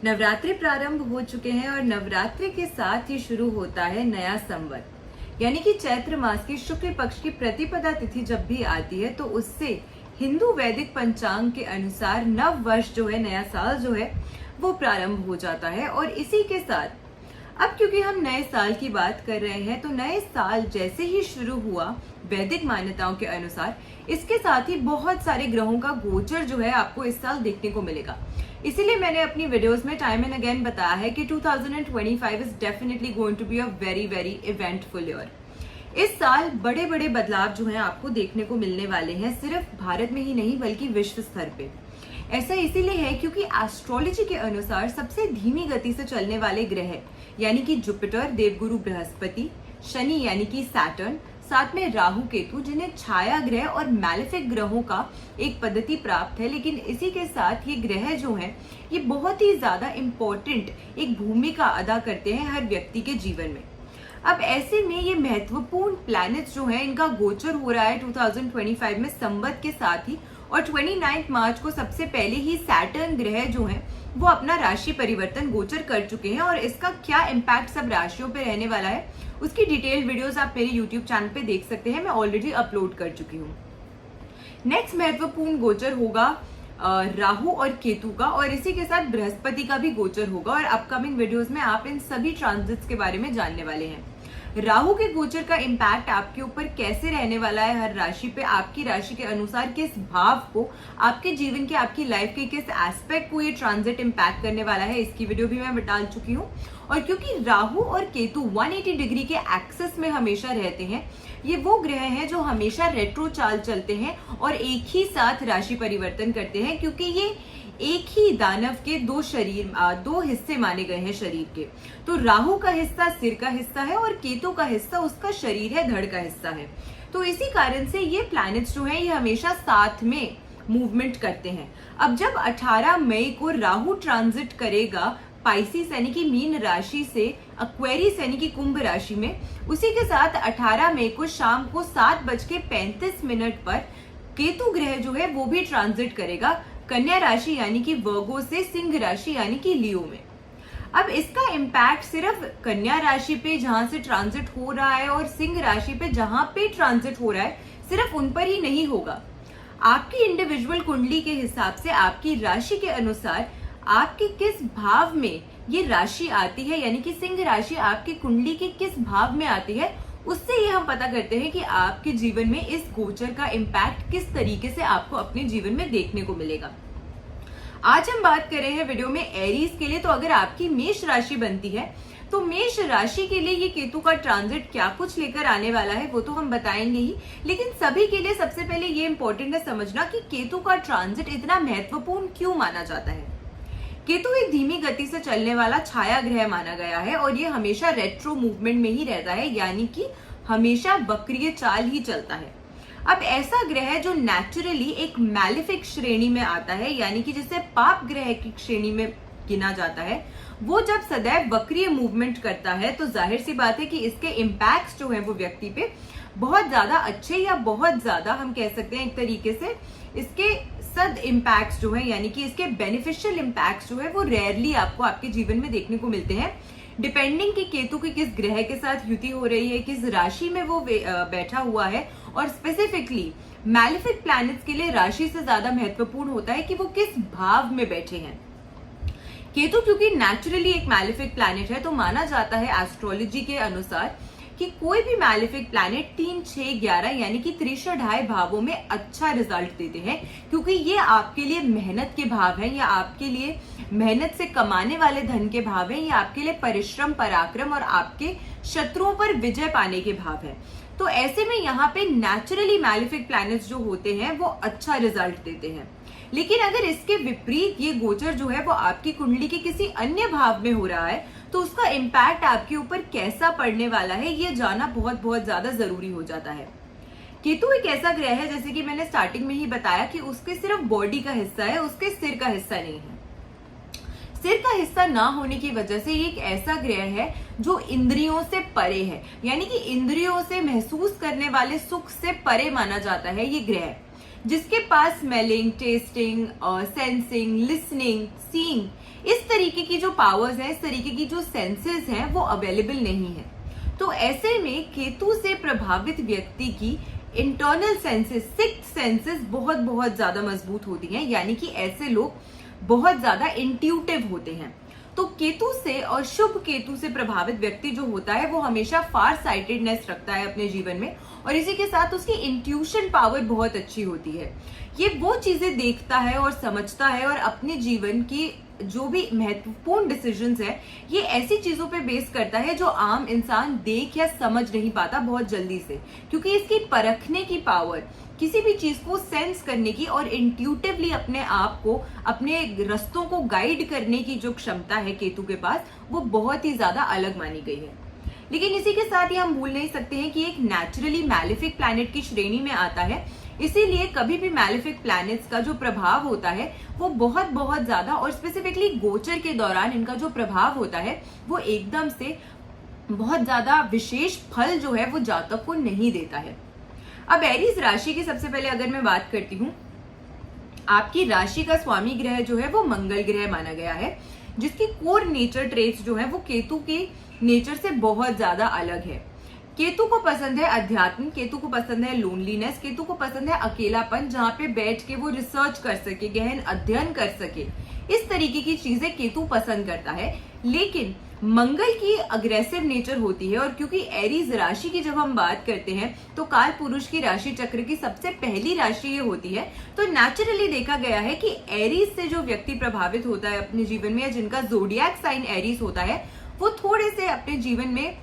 नवरात्रि प्रारंभ हो चुके हैं और नवरात्रि के साथ ही शुरू होता है नया संवत, यानी कि चैत्र मास की शुक्ल पक्ष की प्रतिपदा तिथि जब भी आती है तो उससे हिंदू वैदिक पंचांग के अनुसार नव वर्ष जो है, नया साल जो है वो प्रारंभ हो जाता है। और इसी के साथ अब क्योंकि हम नए साल की बात कर रहे हैं तो नए साल जैसे ही शुरू हुआ वैदिक मान्यताओं के अनुसार इसके साथ ही बहुत सारे ग्रहों का गोचर जो है आपको इस साल देखने को मिलेगा। इसीलिए मैंने अपनी वीडियोस में टाइम एंड अगेन बताया है कि 2025 is definitely going to be a very very eventful year. इस साल बड़े बड़े बदलाव जो हैं आपको देखने को मिलने वाले हैं, सिर्फ भारत में ही नहीं बल्कि विश्व स्तर पे। ऐसा इसीलिए है क्योंकि एस्ट्रोलॉजी के अनुसार सबसे धीमी गति से चलने वाले ग्रह यानी कि जुपिटर, देवगुरु बृहस्पति, शनि यानी कि सैटर्न, साथ में राहु केतु, जिन्हें छाया ग्रह और मैलेफिक ग्रहों का एक पद्धति प्राप्त है, लेकिन इसी के साथ ये ग्रह जो हैं ये बहुत ही ज्यादा इम्पोर्टेंट एक भूमिका अदा करते हैं हर व्यक्ति के जीवन में। अब ऐसे में ये महत्वपूर्ण प्लैनेट्स जो हैं इनका गोचर हो रहा है 2025 में संवत के साथ ही, और 29 मार्च को सबसे पहले ही सैटर्न ग्रह जो हैं वो अपना राशि परिवर्तन गोचर कर चुके हैं। और इसका क्या इम्पैक्ट सब राशियों पे रहने वाला है उसकी डिटेल्ड वीडियोस आप मेरे यूट्यूब चैनल पे देख सकते हैं, मैं ऑलरेडी अपलोड कर चुकी हूँ। नेक्स्ट महत्वपूर्ण गोचर होगा राहु और केतु का, और इसी के साथ बृहस्पति का भी गोचर होगा, और अपकमिंग वीडियोस में आप इन सभी ट्रांजिट्स के बारे में जानने वाले हैं। राहु के गोचर का इम्पैक्ट आपके ऊपर कैसे रहने वाला है, हर राशि पे आपकी राशि के अनुसार किस भाव को, आपके जीवन के, आपकी लाइफ के किस एस्पेक्ट को ये ट्रांजिट इम्पैक्ट करने वाला है, इसकी वीडियो भी मैं डाल चुकी हूँ। और क्योंकि राहु और केतु 180 डिग्री के एक्सेस में हमेशा रहते हैं, ये वो ग्रह हैं जो हमेशा रेट्रो चाल चलते हैं और एक ही साथ राशि परिवर्तन करते हैं, क्योंकि ये एक ही दानव के दो हिस्से माने गए हैं शरीर के। तो राहु का हिस्सा सिर का हिस्सा है और केतु का हिस्सा उसका शरीर है, धड़ का हिस्सा है। तो इसी कारण से ये प्लैनेट्स जो हैं ये हमेशा साथ में मूवमेंट करते हैं। अब जब 18 मई को राहु ट्रांजिट करेगा पाइसिस यानी कि मीन राशि से एक्वेरियस यानी कि कुंभ राशि में, उसी के साथ 18 मई को शाम को 7:35 पर केतु ग्रह जो है वो भी ट्रांजिट करेगा कन्या राशि यानी कि वर्गो से सिंह राशि यानी कि लियो में। अब इसका इम्पैक्ट सिर्फ कन्या राशि पे जहां से ट्रांजिट हो रहा है और सिंह राशि पे जहां पे ट्रांजिट हो रहा है सिर्फ उन पर ही नहीं होगा। आपकी इंडिविजुअल कुंडली के हिसाब से आपकी राशि के अनुसार आपके किस भाव में ये राशि आती है, यानी कि सिंह राशि आपकी कुंडली के किस भाव में आती है, उससे ये हम पता करते हैं कि आपके जीवन में इस गोचर का इम्पैक्ट किस तरीके से आपको अपने जीवन में देखने को मिलेगा। आज हम बात कर रहे हैं वीडियो में एरीज के लिए। तो अगर आपकी मेष राशि बनती है तो मेष राशि के लिए ये केतु का ट्रांजिट क्या कुछ लेकर आने वाला है वो तो हम बताएंगे ही, लेकिन सभी के लिए सबसे पहले ये इंपॉर्टेंट है समझना कि केतु का ट्रांजिट इतना महत्वपूर्ण क्यों माना जाता है। केतु एक धीमी गति से चलने वाला छाया ग्रह माना गया है और ये हमेशा रेट्रो मूवमेंट में ही रहता है, यानी कि हमेशा वक्रीय चाल ही चलता है। अब ऐसा ग्रह जो नेचुरली एक मैलेफिक श्रेणी में आता है, यानी कि जिसे पाप ग्रह की श्रेणी में गिना जाता है, वो जब सदैव वक्रीय मूवमेंट करता है तो जाहिर सी बात है कि इसके इम्पैक्ट्स जो है वो व्यक्ति पे बहुत ज्यादा अच्छे या बहुत ज्यादा हम कह सकते हैं एक तरीके से इसके सद इम्पैक्ट्स जो है, यानी कि इसके बेनिफिशियल इम्पैक्ट्स जो है वो रेयरली आपको आपके जीवन में देखने को मिलते हैं, डिपेंडिंग कि केतु की किस ग्रह के साथ युति हो रही है, किस राशि में वो बैठा हुआ है। और स्पेसिफिकली मैलेफिक प्लैनेट्स के लिए राशि से ज्यादा महत्वपूर्ण होता है कि वो किस भाव में बैठे हैं। केतु क्योंकि नेचुरली एक मैलेफिक प्लैनेट है तो माना जाता है एस्ट्रोलॉजी के अनुसार कि कोई भी मैलेफिक प्लैनेट 3, 6, 11 यानी कि त्रिशढ़ाई भावों में अच्छा रिजल्ट देते हैं, क्योंकि ये आपके लिए मेहनत के भाव हैं, या आपके लिए मेहनत से कमाने वाले धन के भाव हैं, या आपके लिए परिश्रम, पराक्रम और आपके शत्रुओं पर विजय पाने के भाव हैं। तो ऐसे में यहाँ पे नेचुरली मैलेफिक प्लैनेट्स जो होते हैं वो अच्छा रिजल्ट देते हैं। लेकिन अगर इसके विपरीत ये गोचर जो है वो आपकी कुंडली के किसी अन्य भाव में हो रहा है तो उसका इम्पैक्ट आपके ऊपर कैसा पड़ने वाला है ये जानना बहुत बहुत ज्यादा जरूरी हो जाता है। केतु एक ऐसा ग्रह है, जैसे कि मैंने स्टार्टिंग में ही बताया, कि उसके सिर्फ बॉडी का हिस्सा है, उसके सिर का हिस्सा नहीं है। सिर का हिस्सा ना होने की वजह से ये एक ऐसा ग्रह है जो इंद्रियों से परे है, यानी कि इंद्रियों से महसूस करने वाले सुख से परे माना जाता है ये ग्रह। जिसके पास smelling, tasting, sensing, listening, seeing, इस तरीके की जो पावर्स हैं, इस तरीके की जो सेंसेस हैं वो अवेलेबल नहीं है। तो ऐसे में केतु से प्रभावित व्यक्ति की इंटरनल सेंसेस, सिक्स्थ सेंसेस बहुत बहुत ज्यादा मजबूत होती हैं, यानी कि ऐसे लोग बहुत ज्यादा इंट्यूटिव होते हैं। तो केतु से और शुभ केतु से प्रभावित व्यक्ति जो होता है वो हमेशा फार साइटेडनेस रखता है अपने जीवन में, और इसी के साथ उसकी इंट्यूशन पावर बहुत अच्छी होती है। ये वो चीजें देखता है और समझता है, और अपने जीवन की जो भी महत्वपूर्ण डिसीजंस है ये ऐसी चीजों पे बेस करता है जो आम इंसान देख या समझ नहीं पाता बहुत जल्दी से, क्योंकि इसकी परखने की पावर, किसी भी चीज को सेंस करने की और इंट्यूटिवली अपने आप को, अपने रास्तों को गाइड करने की जो क्षमता है केतु के पास, वो बहुत ही ज्यादा अलग मानी गई है। लेकिन इसी के साथ ही हम भूल नहीं सकते हैं कि एक नेचुरली मैलेफिक प्लैनेट की श्रेणी में आता है, इसीलिए कभी भी मैलेफिक प्लैनेट्स का जो प्रभाव होता है वो बहुत बहुत ज्यादा, और स्पेसिफिकली गोचर के दौरान इनका जो प्रभाव होता है वो एकदम से बहुत ज्यादा विशेष फल जो है वो जातक को नहीं देता है। अब एरीज राशि की सबसे पहले अगर मैं बात करती हूँ, आपकी राशि का स्वामी ग्रह जो है वो मंगल ग्रह माना गया है, जिसकी कोर नेचर ट्रेट्स जो है वो केतु के नेचर से बहुत ज्यादा अलग है। केतु को पसंद है अध्यात्म, केतु को पसंद है लोनलीनेस, केतु को पसंद है अकेलापन, जहां पे बैठ के वो रिसर्च कर सके, गहन अध्ययन कर सके, इस तरीके की चीजें केतु पसंद करता है। लेकिन मंगल की अग्रेसिव नेचर होती है, और क्योंकि एरीज राशि की जब हम बात करते हैं तो काल पुरुष की राशि चक्र की सबसे पहली राशि ये होती है, तो नेचुरली देखा गया है कि एरीज से जो व्यक्ति प्रभावित होता है अपने जीवन में, या जिनका जोडियाक साइन एरीज होता है, वो थोड़े से अपने जीवन में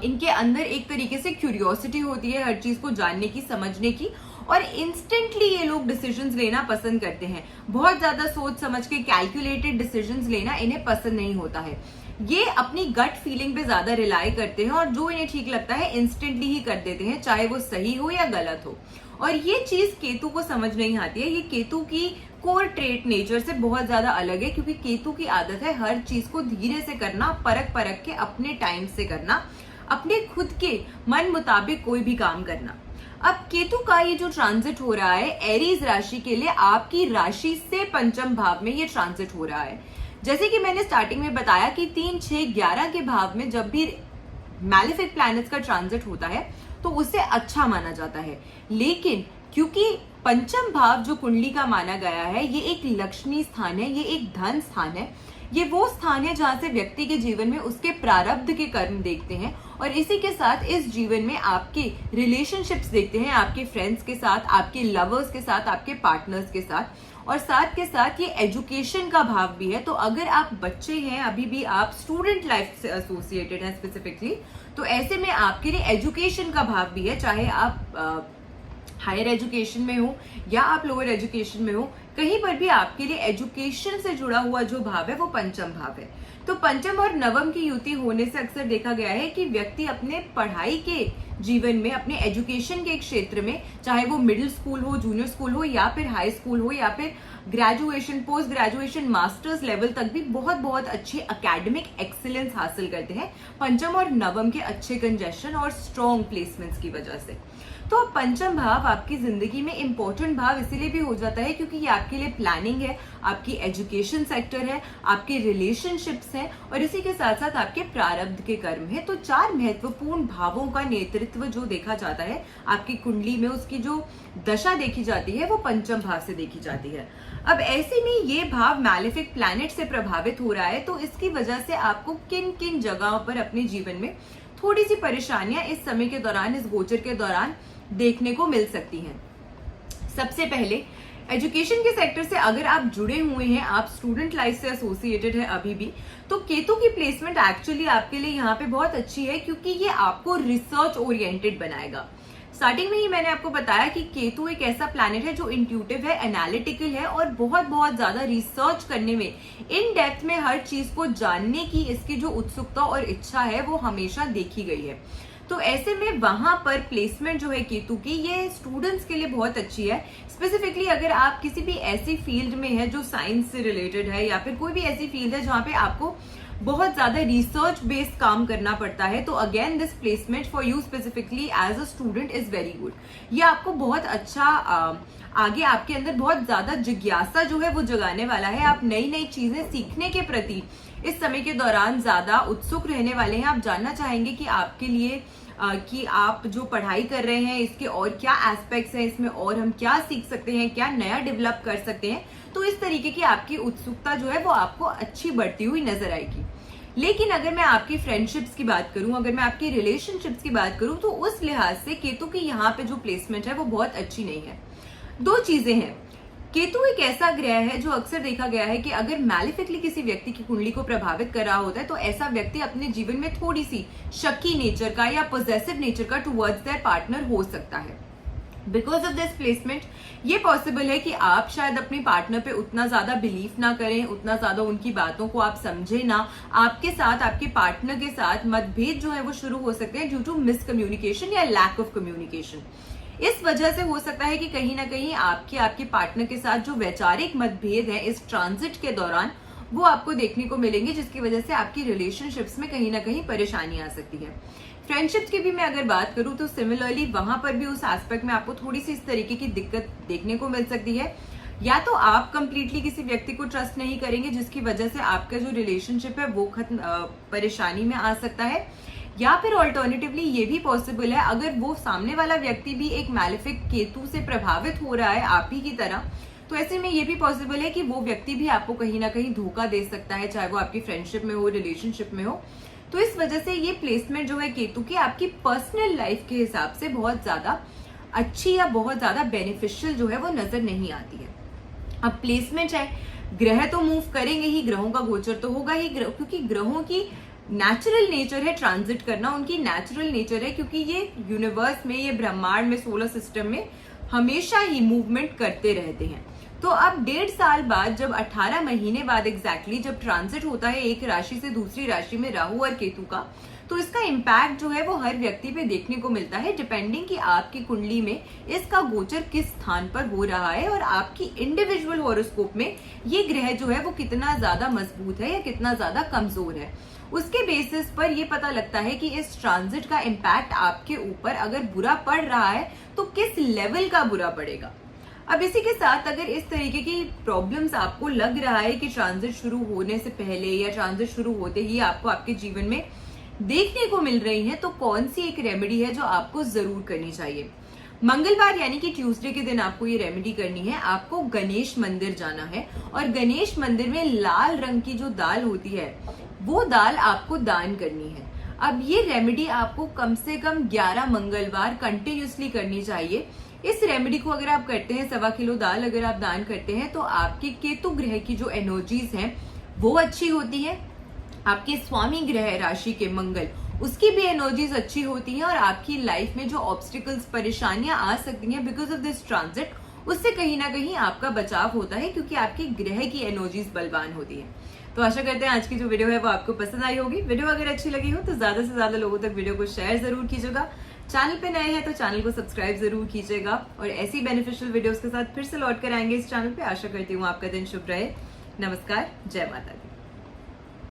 इनके अंदर एक तरीके से क्यूरियोसिटी होती है हर चीज को जानने की, समझने की, और इंस्टेंटली ये लोग डिसीजंस लेना पसंद करते हैं। बहुत ज्यादा सोच समझ के कैलकुलेटेड डिसीजंस लेना इन्हें पसंद नहीं होता है। ये अपनी गट फीलिंग पे ज्यादा रिलाई करते हैं, और जो इन्हें ठीक लगता है इंस्टेंटली ही कर देते हैं, चाहे वो सही हो या गलत हो। और ये चीज केतु को समझ नहीं आती है। ये केतु की कोर ट्रेट नेचर से बहुत ज्यादा अलग है, क्योंकि केतु की आदत है हर चीज को धीरे से करना, परख परख के अपने टाइम से करना, अपने खुद के मन मुताबिक कोई भी काम करना। अब केतु का ये जो ट्रांजिट हो रहा है एरीज राशि के लिए, आपकी राशि से पंचम भाव में ये ट्रांजिट हो रहा है। जैसे कि मैंने स्टार्टिंग में बताया कि 3, 6, 11 के भाव में जब भी मैलेफिक प्लैनेट्स का ट्रांजिट होता है तो उसे अच्छा माना जाता है। लेकिन क्योंकि पंचम भाव जो कुंडली का माना गया है, ये एक लक्ष्मी स्थान है, ये एक धन स्थान है, ये वो स्थान है जहां से व्यक्ति के जीवन में उसके प्रारब्ध के कर्म देखते हैं, और इसी के साथ इस जीवन में आपके रिलेशनशिप्स देखते हैं, आपके फ्रेंड्स के साथ, आपके लवर्स के साथ, आपके पार्टनर्स के साथ, और साथ के साथ ये एजुकेशन का भाव भी है। तो अगर आप बच्चे हैं, अभी भी आप स्टूडेंट लाइफ से एसोसिएटेड हैं स्पेसिफिकली, तो ऐसे में आपके लिए एजुकेशन का भाव भी है, चाहे आप हायर एजुकेशन में हो या आप लोअर एजुकेशन में हो, कहीं पर भी आपके लिए एजुकेशन से जुड़ा हुआ जो भाव है वो पंचम भाव है। तो पंचम और नवम की युति होने से अक्सर देखा गया है कि व्यक्ति अपने पढ़ाई के जीवन में, अपने एजुकेशन के क्षेत्र में, चाहे वो मिडिल स्कूल हो, जूनियर स्कूल हो, या फिर हाई स्कूल हो, या फिर graduation, post graduation, masters level तक भी बहुत बहुत अच्छी एकेडमिक एक्सीलेंस हासिल करते हैं पंचम और नवम के अच्छे कंजेशन और स्ट्रॉन्ग प्लेसमेंट्स की वजह से। तो पंचम भाव आपकी जिंदगी में इंपॉर्टेंट भाव इसीलिए भी हो जाता है क्योंकि ये आपके लिए प्लानिंग है, आपकी एजुकेशन सेक्टर है, आपके रिलेशनशिप्स हैं, और इसी के साथ साथ आपके प्रारब्ध के कर्म है। तो 4 महत्वपूर्ण भावों का नेतृत्व जो देखा जाता है आपकी कुंडली में, उसकी जो दशा देखी जाती है वो पंचम भाव से देखी जाती है। अब ऐसे में ये भाव मैलेफिक प्लैनेट से प्रभावित हो रहा है, तो इसकी वजह से आपको किन किन जगहों पर अपने जीवन में थोड़ी सी परेशानियां इस समय के दौरान, इस गोचर के दौरान देखने को मिल सकती हैं। सबसे पहले एजुकेशन के सेक्टर से अगर आप जुड़े हुए हैं, आप स्टूडेंट लाइफ से एसोसिएटेड है अभी भी, तो केतु की प्लेसमेंट एक्चुअली आपके लिए यहाँ पे बहुत अच्छी है क्योंकि ये आपको रिसर्च ओरिएंटेड बनाएगा। स्टार्टिंग में ही मैंने आपको बताया कि केतु एक ऐसा प्लैनेट है जो इंट्यूटिव है, एनालिटिकल है, और बहुत बहुत ज्यादा रिसर्च करने में, इन डेप्थ में हर चीज को जानने की इसकी जो उत्सुकता और इच्छा है वो हमेशा देखी गई है। तो ऐसे में वहां पर प्लेसमेंट जो है केतु की, ये स्टूडेंट्स के लिए बहुत अच्छी है। स्पेसिफिकली अगर आप किसी भी ऐसी फील्ड में है जो साइंस से रिलेटेड है, या फिर कोई भी ऐसी फील्ड है जहां पे आपको बहुत ज्यादा रिसर्च बेस्ड काम करना पड़ता है। तो again this placement for you specifically as a student is very good. ये आपको बहुत अच्छा आगे आपके अंदर बहुत ज्यादा जिज्ञासा जो है वो जगाने वाला है। आप नई नई चीजें सीखने के प्रति इस समय के दौरान ज्यादा उत्सुक रहने वाले हैं। आप जानना चाहेंगे कि आपके लिए कि आप जो पढ़ाई कर रहे हैं इसके और क्या एस्पेक्ट्स हैं, इसमें और हम क्या सीख सकते हैं, क्या नया डेवलप कर सकते हैं। तो इस तरीके की आपकी उत्सुकता जो है वो आपको अच्छी बढ़ती हुई नजर आएगी। लेकिन अगर मैं आपकी फ्रेंडशिप्स की बात करूं, अगर मैं आपकी रिलेशनशिप्स की बात करूं, तो उस लिहाज से केतु की यहाँ पे जो प्लेसमेंट है वो बहुत अच्छी नहीं है। दो चीजें हैं। केतु एक ऐसा ग्रह है जो अक्सर देखा गया है कि अगर मैलिफिकली किसी व्यक्ति की कुंडली को प्रभावित कर रहा होता है तो ऐसा व्यक्ति अपने जीवन में थोड़ी सी शकी नेचर का या पॉजिटिव नेचर का टुवर्ड्स देयर पार्टनर हो सकता है। बिकॉज ऑफ दिस प्लेसमेंट ये पॉसिबल है कि आप शायद अपने पार्टनर पे उतना ज्यादा बिलीव ना करें, उतना ज्यादा उनकी बातों को आप समझे ना। आपके साथ, आपके पार्टनर के साथ मतभेद जो है वो शुरू हो सकते हैं ड्यू टू मिसकम्युनिकेशन या लैक ऑफ कम्युनिकेशन। इस वजह से हो सकता है कि कहीं ना कहीं आपके पार्टनर के साथ जो वैचारिक मतभेद है इस ट्रांजिट के दौरान वो आपको देखने को मिलेंगे, जिसकी वजह से आपकी रिलेशनशिप्स में कहीं ना कहीं परेशानी आ सकती है। फ्रेंडशिप्स की भी मैं अगर बात करूं तो सिमिलरली वहां पर भी उस एस्पेक्ट में आपको थोड़ी सी इस तरीके की दिक्कत देखने को मिल सकती है। या तो आप कंप्लीटली किसी व्यक्ति को ट्रस्ट नहीं करेंगे जिसकी वजह से आपका जो रिलेशनशिप है वो परेशानी में आ सकता है, या फिर ऑल्टरनेटिवली ये भी पॉसिबल है अगर वो सामने वाला व्यक्ति भी एक मैलेफिक केतु से प्रभावित हो रहा है आप ही की तरह, तो ऐसे में ये भी पॉसिबल है कि वो व्यक्ति भी आपको कहीं ना कहीं धोखा दे सकता है, चाहे वो आपकी फ्रेंडशिप में हो, रिलेशनशिप में हो। तो इस वजह से ये प्लेसमेंट जो है केतु की आपकी पर्सनल लाइफ के हिसाब से बहुत ज्यादा अच्छी या बहुत ज्यादा बेनिफिशियल जो है वो नजर नहीं आती है। अब प्लेसमेंट है, ग्रह तो मूव करेंगे ही, ग्रहों का गोचर तो होगा ही, क्योंकि ग्रहों की नेचुरल नेचर है ट्रांजिट करना, उनकी नेचुरल नेचर है, क्योंकि ये यूनिवर्स में, ये ब्रह्मांड में, सोलर सिस्टम में हमेशा ही मूवमेंट करते रहते हैं। तो अब 1.5 साल बाद, जब 18 महीने बाद एग्जैक्टली जब ट्रांजिट होता है एक राशि से दूसरी राशि में राहु और केतु का, तो इसका इम्पैक्ट जो है वो हर व्यक्ति पे देखने को मिलता है, डिपेंडिंग कि आपकी कुंडली में इसका गोचर किस स्थान पर हो रहा है और आपकी इंडिविजुअल हॉरोस्कोप में ये ग्रह जो है वो कितना ज्यादा मजबूत है या कितना ज्यादा कमजोर है। उसके बेसिस पर ये पता लगता है कि इस ट्रांजिट का इम्पैक्ट आपके ऊपर अगर बुरा पड़ रहा है तो किस लेवल का बुरा पड़ेगा। अब इसी के साथ अगर इस तरीके की प्रॉब्लम्स आपको लग रहा है कि ट्रांजिट शुरू होने से पहले या ट्रांजिट शुरू होते ही आपको आपके जीवन में देखने को मिल रही है, तो कौन सी एक रेमेडी है जो आपको जरूर करनी चाहिए। मंगलवार यानी कि ट्यूसडे के दिन आपको ये रेमेडी करनी है। आपको गणेश मंदिर जाना है और गणेश मंदिर में लाल रंग की जो दाल होती है वो दाल आपको दान करनी है। अब ये रेमेडी आपको कम से कम 11 मंगलवार कंटिन्यूसली करनी चाहिए। इस रेमेडी को अगर आप करते हैं, 1.25 किलो दाल अगर आप दान करते हैं, तो आपके केतु ग्रह की जो एनर्जीज हैं वो अच्छी होती है। आपके स्वामी ग्रह राशि के मंगल, उसकी भी एनर्जीज अच्छी होती हैं और आपकी लाइफ में जो ऑब्स्टिकल्स, परेशानियां आ सकती हैं बिकॉज ऑफ दिस ट्रांजिट, उससे कहीं ना कहीं आपका बचाव होता है, क्योंकि आपके ग्रह की एनर्जीज बलवान होती है। तो आशा करते हैं आज की जो वीडियो है वो आपको पसंद आई होगी। वीडियो अगर अच्छी लगी हो तो ज्यादा से ज्यादा लोगों तक वीडियो को शेयर जरूर कीजिएगा। चैनल पे नए हैं तो चैनल को सब्सक्राइब जरूर कीजिएगा और ऐसी बेनिफिशियल वीडियोस के साथ फिर से लौट कर आएंगे इस चैनल पे। आशा करती हूँ आपका दिन शुभ रहे। नमस्कार, जय माता दी।